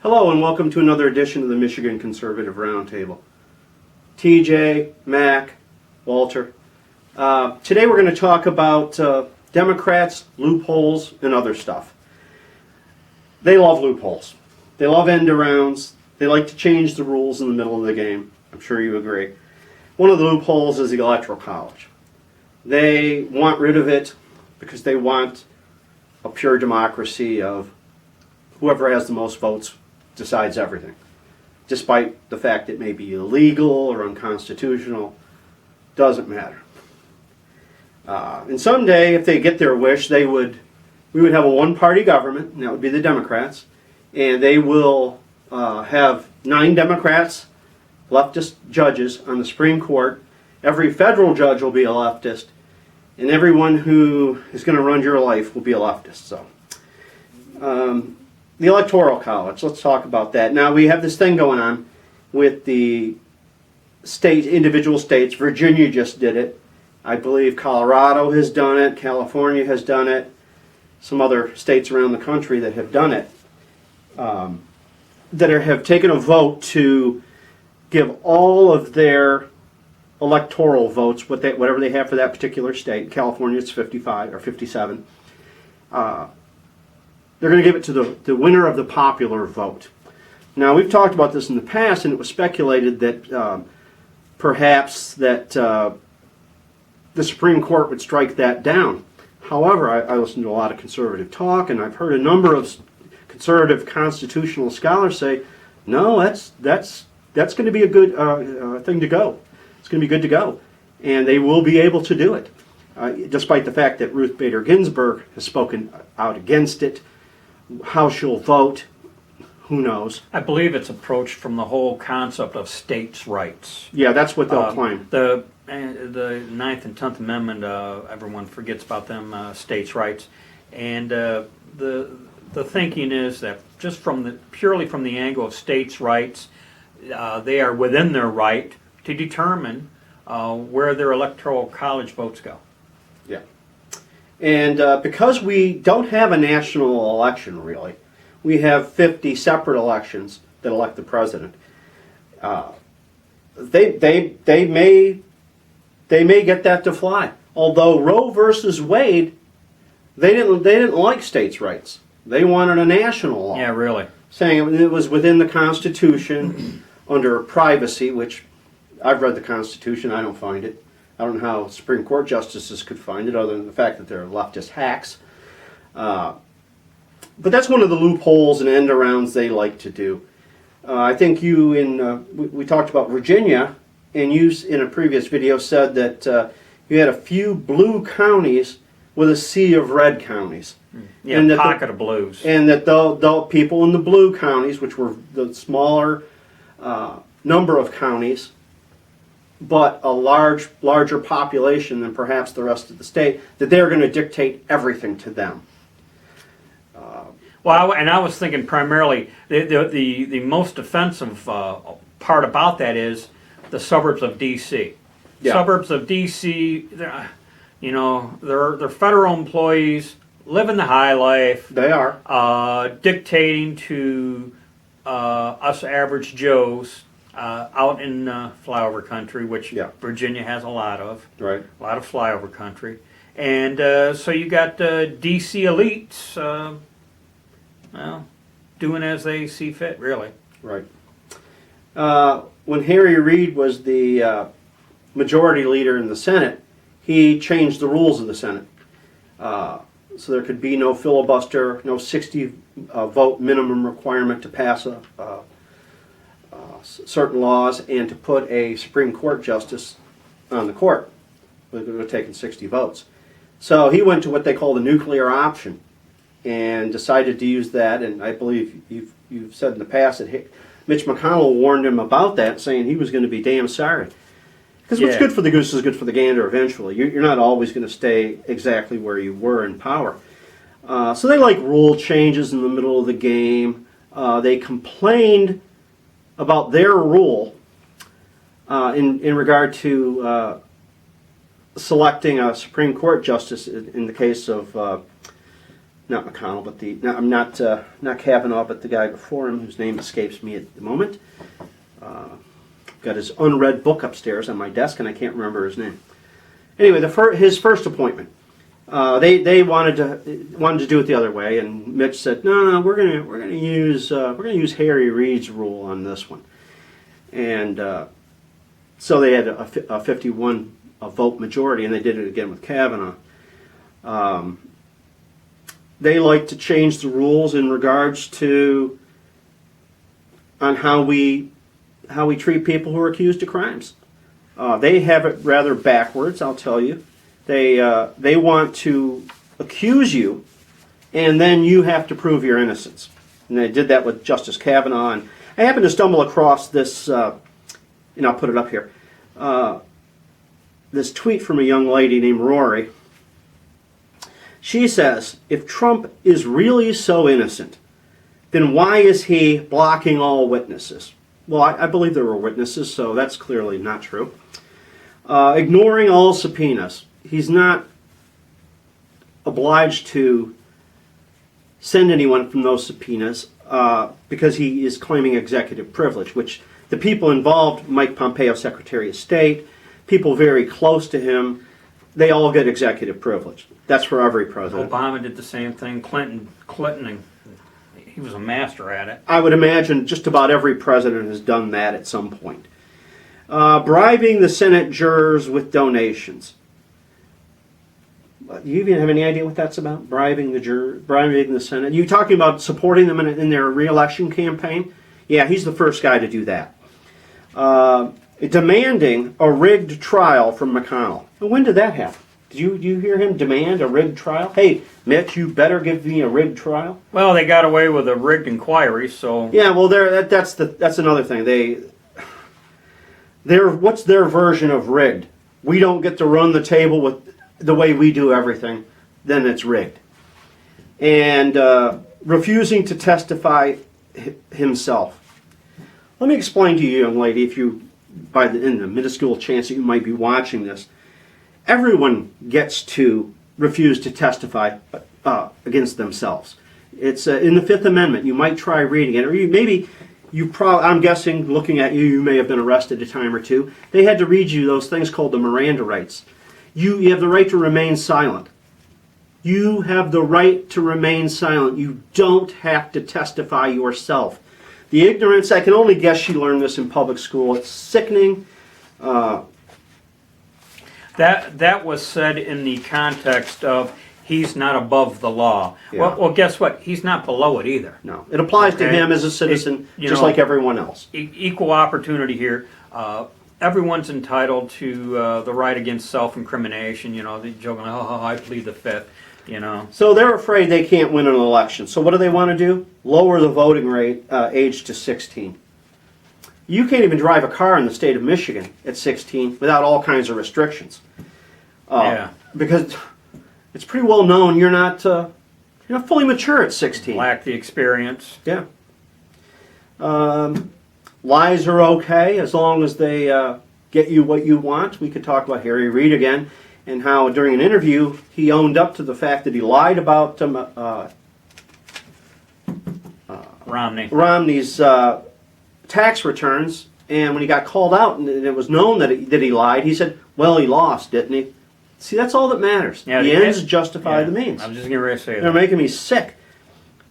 Hello and welcome to another edition of the Michigan Conservative Roundtable. TJ, Mac, Walter. Today we're going to talk about Democrats, loopholes, and other stuff. They love loopholes. They love end-arounds. They like to change the rules in the middle of the game. I'm sure you agree. One of the loopholes is the Electoral College. They want rid of it because they want a pure democracy of whoever has the most votes decides everything, despite the fact it may be illegal or unconstitutional. Doesn't matter. And someday, if they get their wish, we would have a one-party government, and that would be the Democrats, and they will have 9 Democrats, leftist judges on the Supreme Court. Every federal judge will be a leftist, and everyone who is going to run your life will be a leftist. So, the Electoral College, let's talk about that. Now, we have this thing going on with the individual states. Virginia just did it. I believe Colorado has done it. California has done it. Some other states around the country that have done it, have taken a vote to give all of their electoral votes, whatever they have for that particular state. California, it's 55 or 57. They're going to give it to the winner of the popular vote. Now, we've talked about this in the past, and it was speculated that perhaps that the Supreme Court would strike that down. However, I listened to a lot of conservative talk, and I've heard a number of conservative constitutional scholars say, no, that's going to be a good thing to go. It's going to be good to go. And they will be able to do it, despite the fact that Ruth Bader Ginsburg has spoken out against it. How she'll vote, who knows? I believe it's approached from the whole concept of states' rights. Yeah, that's what they'll claim. The 9th and 10th Amendment, everyone forgets about them, states' rights. And the thinking is that just purely from the angle of states' rights, they are within their right to determine where their electoral college votes go. Yeah. And because we don't have a national election, really, we have 50 separate elections that elect the president. They may get that to fly. Although Roe versus Wade, they didn't like states' rights. They wanted a national law. Yeah, really. Saying it was within the Constitution under privacy, which I've read the Constitution. I don't find it. I don't know how Supreme Court justices could find it, other than the fact that they're leftist hacks. But that's one of the loopholes and end-arounds they like to do. I think we talked about Virginia, and you in a previous video said that you had a few blue counties with a sea of red counties. Yeah, and pocket of blues. And that the people in the blue counties, which were the smaller number of counties, but a larger population than perhaps the rest of the state, that they're going to dictate everything to them. I was thinking primarily the most offensive part about that is the suburbs of D.C. Yeah. Suburbs of D.C., they're federal employees, living the high life. They are. Dictating to us average Joes out in flyover country, which Virginia has a lot of. Right. A lot of flyover country. And so you got D.C. elites, doing as they see fit, really. Right. When Harry Reid was the majority leader in the Senate, he changed the rules of the Senate. So there could be no filibuster, no 60 vote minimum requirement to pass certain laws, and to put a Supreme Court justice on the court. It would have taken 60 votes. So he went to what they call the nuclear option and decided to use that, and I believe you've said in the past that Mitch McConnell warned him about that, saying he was going to be damn sorry. Because what's good for the goose is good for the gander eventually. You're not always going to stay exactly where you were in power. So they like rule changes in the middle of the game. They complained about their rule in regard to selecting a Supreme Court justice in the case of not McConnell, but I'm not Kavanaugh, but the guy before him, whose name escapes me at the moment. Got his unread book upstairs on my desk, and I can't remember his name. Anyway, his first appointment, they wanted to do it the other way, and Mitch said, "No, we're gonna use Harry Reid's rule on this one," and so they had a 51 vote majority, and they did it again with Kavanaugh. They like to change the rules in regards to on how we treat people who are accused of crimes. They have it rather backwards, I'll tell you. They want to accuse you, and then you have to prove your innocence. And they did that with Justice Kavanaugh. And I happened to stumble across this, and I'll put it up here, this tweet from a young lady named Rory. She says, "If Trump is really so innocent, then why is he blocking all witnesses?" Well, I believe there were witnesses, so that's clearly not true. Ignoring all subpoenas. He's not obliged to send anyone from those subpoenas because he is claiming executive privilege, which the people involved, Mike Pompeo, Secretary of State, people very close to him, they all get executive privilege. That's for every president. Obama did the same thing. Clinton, he was a master at it. I would imagine just about every president has done that at some point. Bribing the Senate jurors with donations. Do you even have any idea what that's about? Bribing the Senate. You talking about supporting them in their re-election campaign? Yeah, he's the first guy to do that. Demanding a rigged trial from McConnell. And when did that happen? Did you hear him demand a rigged trial? Hey, Mitch, you better give me a rigged trial. Well, they got away with a rigged inquiry, so yeah. Well, that's another thing. What's their version of rigged? We don't get to run the table with the way we do everything. Then it's rigged. And refusing to testify himself. Let me explain to you, young lady, if you, in the minuscule chance that you might be watching this. Everyone gets to refuse to testify against themselves. It's in the Fifth Amendment. You might try reading it, or I'm guessing, looking at you, you may have been arrested a time or two. They had to read you those things called the Miranda rights. You have the right to remain silent. You have the right to remain silent. You don't have to testify yourself. The ignorance, I can only guess she learned this in public school. It's sickening. That was said in the context of he's not above the law. Yeah. Well, guess what? He's not below it either. No, it applies to him as a citizen, just like everyone else. Equal opportunity here. Everyone's entitled to the right against self-incrimination. They're joking, I plead the fifth. So they're afraid they can't win an election. So what do they want to do? Lower the voting rate age to 16. You can't even drive a car in the state of Michigan at 16 without all kinds of restrictions. Because it's pretty well known you're not fully mature at 16. Lack the experience. Yeah. Lies are okay as long as they get you what you want. We could talk about Harry Reid again and how during an interview he owned up to the fact that he lied about Romney's tax returns, and when he got called out and it was known that he lied, he said, well, he lost, didn't he? See, that's all that matters. Yeah, the ends justify the means. I was just getting ready to say that. They're making me sick.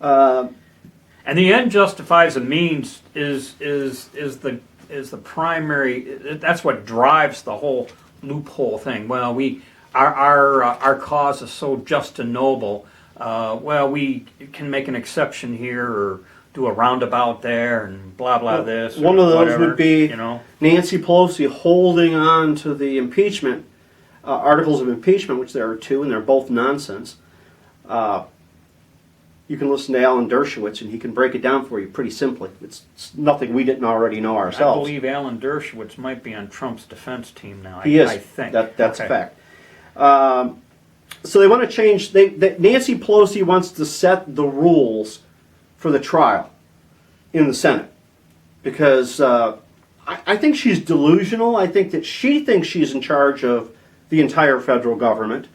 And the end justifies the means is the primary. That's what drives the whole loophole thing. Well, our cause is so just and noble. Well, we can make an exception here or do a roundabout there and blah blah this. One of those whatever, would be Nancy Pelosi holding on to the impeachment articles of impeachment, which there are two, and they're both nonsense. You can listen to Alan Dershowitz, and he can break it down for you pretty simply. It's nothing we didn't already know ourselves. I believe Alan Dershowitz might be on Trump's defense team now. He is. I think. That's a fact. So they want to change. Nancy Pelosi wants to set the rules for the trial in the Senate because I think she's delusional. I think that she thinks she's in charge of the entire federal government.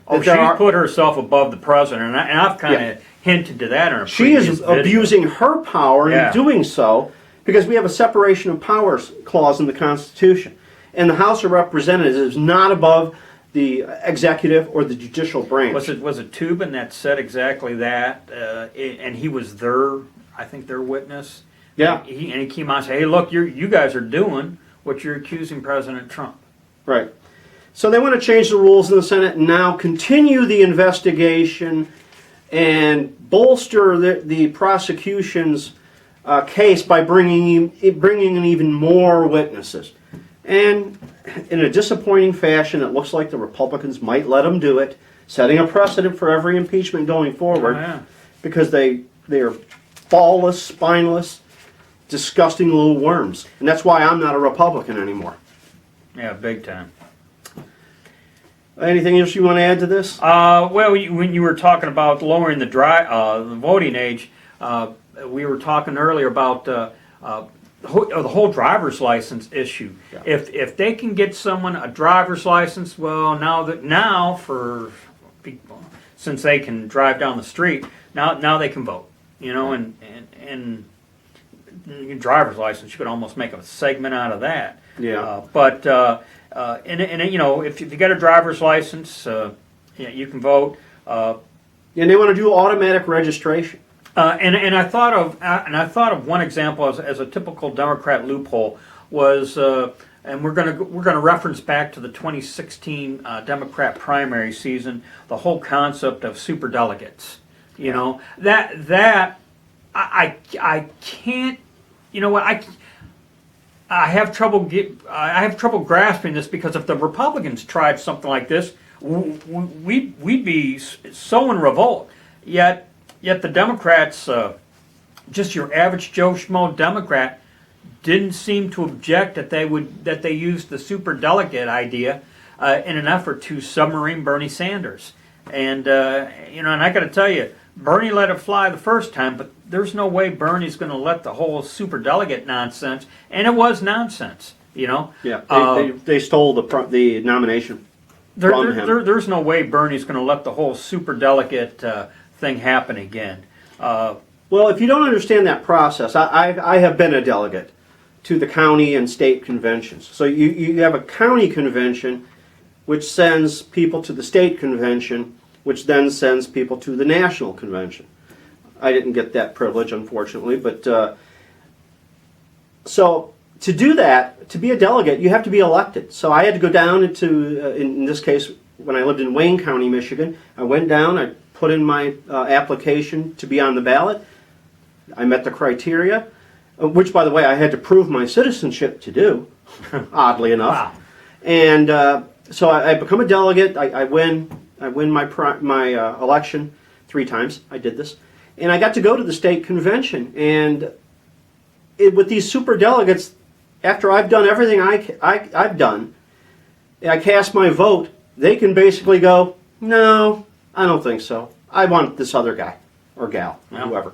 Oh, that there she's are, put herself above the president, and I've kind of hinted to that in a she previous is video. abusing her power Yeah. in doing so because we have a separation of powers clause in the Constitution. And the House of Representatives is not above the executive or the judicial branch. Was it Tubin that said exactly that? And he was I think their witness. Yeah. And he came out and said, "Hey, look, you guys are doing what you're accusing President Trump." Right. So they want to change the rules in the Senate and now continue the investigation and bolster the prosecution's case by bringing in even more witnesses. And in a disappointing fashion, it looks like the Republicans might let them do it, setting a precedent for every impeachment going forward, Oh, yeah. because they are ballless, spineless, disgusting little worms. And that's why I'm not a Republican anymore. Yeah, big time. Anything else you want to add to this? Well, when you were talking about lowering the voting age, we were talking earlier about the whole driver's license issue. Yeah. If they can get someone a driver's license, well, now for people, since they can drive down the street, now they can vote. You know, and driver's license, you could almost make a segment out of that. Yeah. And you know, if you got a driver's license, yeah, you can vote. And they want to do automatic registration. And I thought of one example as a typical Democrat loophole was, and we're gonna reference back to the 2016 Democrat primary season, the whole concept of superdelegates. You know, that I can't. You know what, I have trouble grasping this, because if the Republicans tried something like this, we'd be so in revolt. Yet the Democrats, just your average Joe Schmo Democrat, didn't seem to object that they used the superdelegate idea in an effort to submarine Bernie Sanders. And you know, and I got to tell you, Bernie let it fly the first time, but there's no way Bernie's going to let the whole superdelegate nonsense, and it was nonsense, you know. Yeah, they stole the nomination from him. There's no way Bernie's going to let the whole superdelegate thing happen again. Well, if you don't understand that process, I have been a delegate to the county and state conventions. So you have a county convention which sends people to the state convention, which then sends people to the national convention. I didn't get that privilege, unfortunately, but so to do that, to be a delegate, you have to be elected. So I had to go down into, in this case, when I lived in Wayne County, Michigan, I went down, I put in my application to be on the ballot. I met the criteria, which, by the way, I had to prove my citizenship to do, oddly enough. Wow. And so I become a delegate. I win my election 3 times. I did this. And I got to go to the state convention. And with these super delegates, after I've done everything I've done, I cast my vote, they can basically go, no, I don't think so. I want this other guy or gal, Yeah. whoever.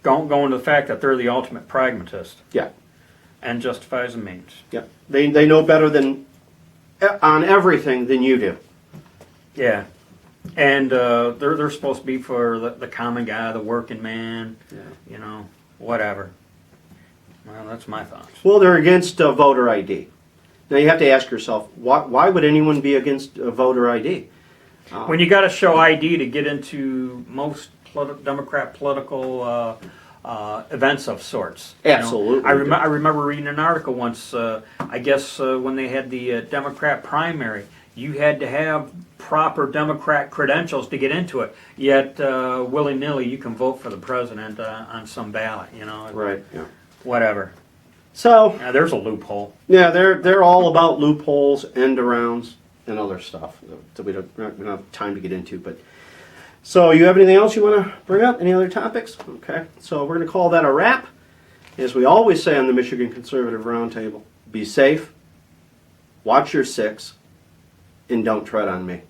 Going to the fact that they're the ultimate pragmatist Yeah, and justifies the means. yeah. They know better on everything than you do. Yeah. And they're supposed to be for the common guy, the working man, Yeah. you know, whatever. Well, that's my thoughts. Well, they're against voter ID. Now you have to ask yourself, why would anyone be against voter ID? When you got to show ID to get into most Democrat political events of sorts. you know. Absolutely. I remember reading an article once, I guess when they had the Democrat primary, you had to have proper Democrat credentials to get into it. Yet, willy-nilly, you can vote for the president on some ballot, you know. Right. Yeah. Whatever. So Yeah, there's a loophole. yeah, they're all about loopholes, end arounds, and other stuff that we don't have time to get into. But so you have anything else you want to bring up? Any other topics? Okay. So we're going to call that a wrap. As we always say on the Michigan Conservative Roundtable, be safe, watch your 6, and don't tread on me.